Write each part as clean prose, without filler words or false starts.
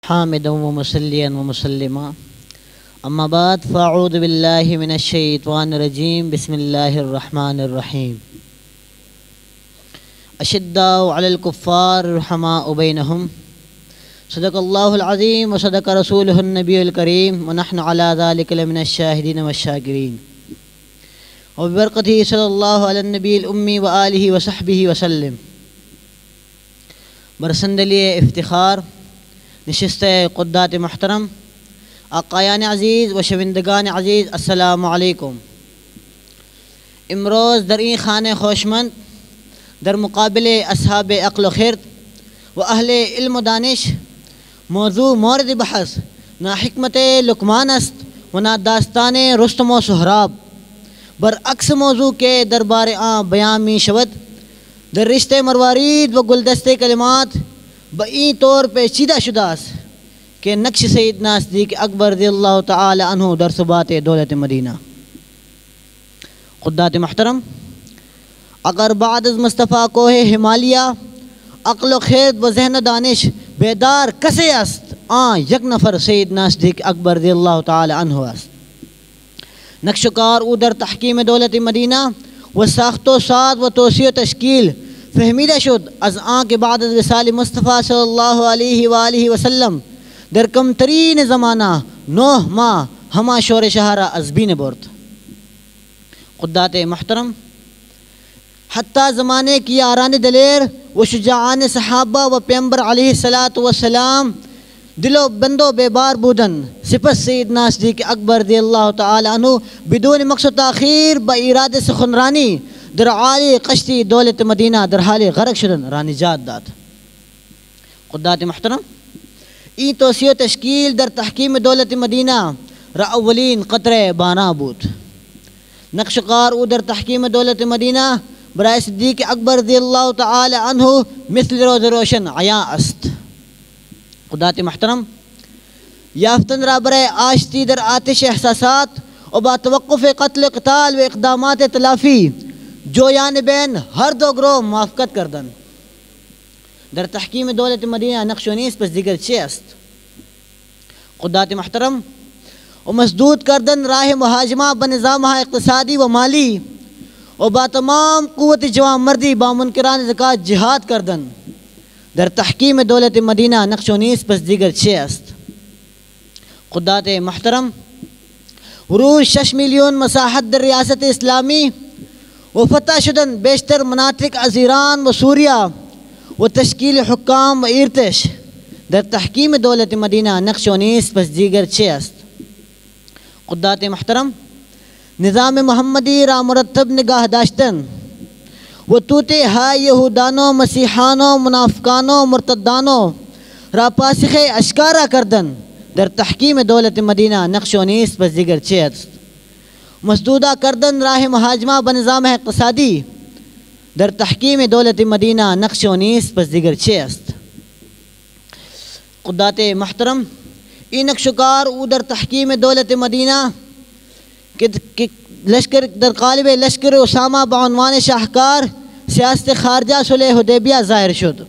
حامدا ومصليا ومسلما اما بعد فاعوذ بالله من الشيطان الرجيم بسم الله الرحمن الرحيم اشداء على الكفار رحماء بينهم صدق الله العظيم وصدق رسوله النبي الكريم ونحن على ذلك لمن الشاهدين والشاكرين وببركته صلى الله على النبي الأمي وآله وصحبه وسلم. برسندلی افتخار نشست قدات محترم آقایان عزیز و شوندگان عزیز، السلام علیکم. امروز در این خانه خوشمند در مقابل اصحاب عقل و خرد و اہل علم و دانش موضوع مورد بحث نا حکمت لقمان است و نا داستان رستم و سہراب برعکس موضوع کے دربار بیان می شود. در رشتے مروارید و گلدستے کلمات بئی طور پیچیدہ شداس کہ نقش سیدنا صدیق اکبر رضی اللہ تعالی عنہ در ثبات دولت مدینہ. قدات محترم، اگر بعد از مصطفیٰ کوہ ہمالیہ عقل و خرد و ذہن و دانش بیدار کسے است یک نفر سیدنا صدیق اکبر رضی اللہ تعالی عنہ است. نقشکار او در تحکیم دولت مدینہ و ساخت و ساز و توسیع و تشکیل فہمیدہ شد از کے بعد از وصال مصطفیٰ صلی اللہ علیہ وآلہ وسلم در کم ترین زمانہ 9 ماہ ہما شور شہرہ ازبین برد. قدات محترم، حتیٰ زمانے کی آران دلیر و شجاعان صحابہ و پیمبر علیہ السلام دل و بندو بے بار بودن سپس سیدنا صدیق اکبر رضی اللہ تعالی عنہ بدون مقصد تاخیر با ارادہ سخنرانی در عالی قشتی دولت مدینہ در حال غرق شدن را نجات داد. قدات محترم، ای توسیع و تشکیل در تحکیم دولت مدینہ را اولین قطرے بانا بود. نقشکار او در تحکیم دولت مدینہ برائے صدیق اکبر رضی اللہ تعالی عنہ مثل روز روشن عیاں است. قدات محترم، یافتن را برائے آشتی در آتش احساسات و با توقف قتل قتال و اقدامات تلافی جویان بین ہر دو گروہ موافقت کردن. در تحکیم دولت مدینہ نقش و نیز پس دیگر چی است. قدات محترم، و مسدود کردن راہ مہاجمہ بنظامہ اقتصادی و مالی و با تمام قوت جوان مردی با منکران زکاة جہاد کردن. در تحکیم دولت مدینہ نقش و نیز پس دیگر چی است. قدات محترم، روز 6 میلیون مساحت در ریاست اسلامی و فتح شدن بیشتر مناطق از ایران و سوریہ و تشکیل حکام و ارتش. در تحکیم دولت مدینہ نقش و نیز پس دیگر چی است. قدات محترم، نظام محمدی را مرتب نگاہ داشتن و توتے ہائے یہودانوں مسیحانوں منافقانوں مرتدانوں را پاسخ اشکارا کردن. در تحکیم دولت مدینہ نقش و نیز پس دیگر چی است. مسدودہ کردن راہ مہاجمہ بنظام اقتصادی. در تحکیم دولت مدینہ نقش و نیز پس دیگر چی است. قدات محترم، این نقشکار او در تحکیم دولت مدینہ لشکر در قالب لشکر اسامہ بعنوان شاہکار سیاست خارجہ صلح حدیبیہ ظاہر شد.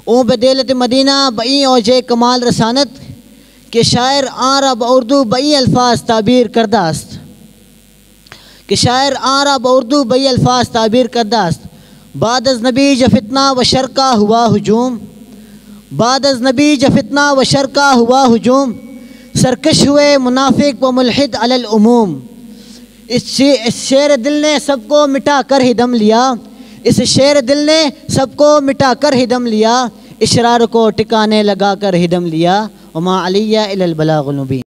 او بدولت مدینہ بئی اوجہ کمال رسانت کہ شاعر آن با اردو بئی الفاظ تعبیر کردہ است. بعد از نبی فتنہ و شرکا ہوا ہجوم، بعد از نبی فتنہ و شرکا ہوا ہجوم، سرکش ہوئے منافق و ملحد علی العموم. اس شیر دل نے سب کو مٹا کر ہی دم لیا، اس شیر دل نے سب کو مٹا کر ہی دم لیا، اشرار کو ٹکانے لگا کر ہی دم لیا. وما علیہ الا البلاغ المبین.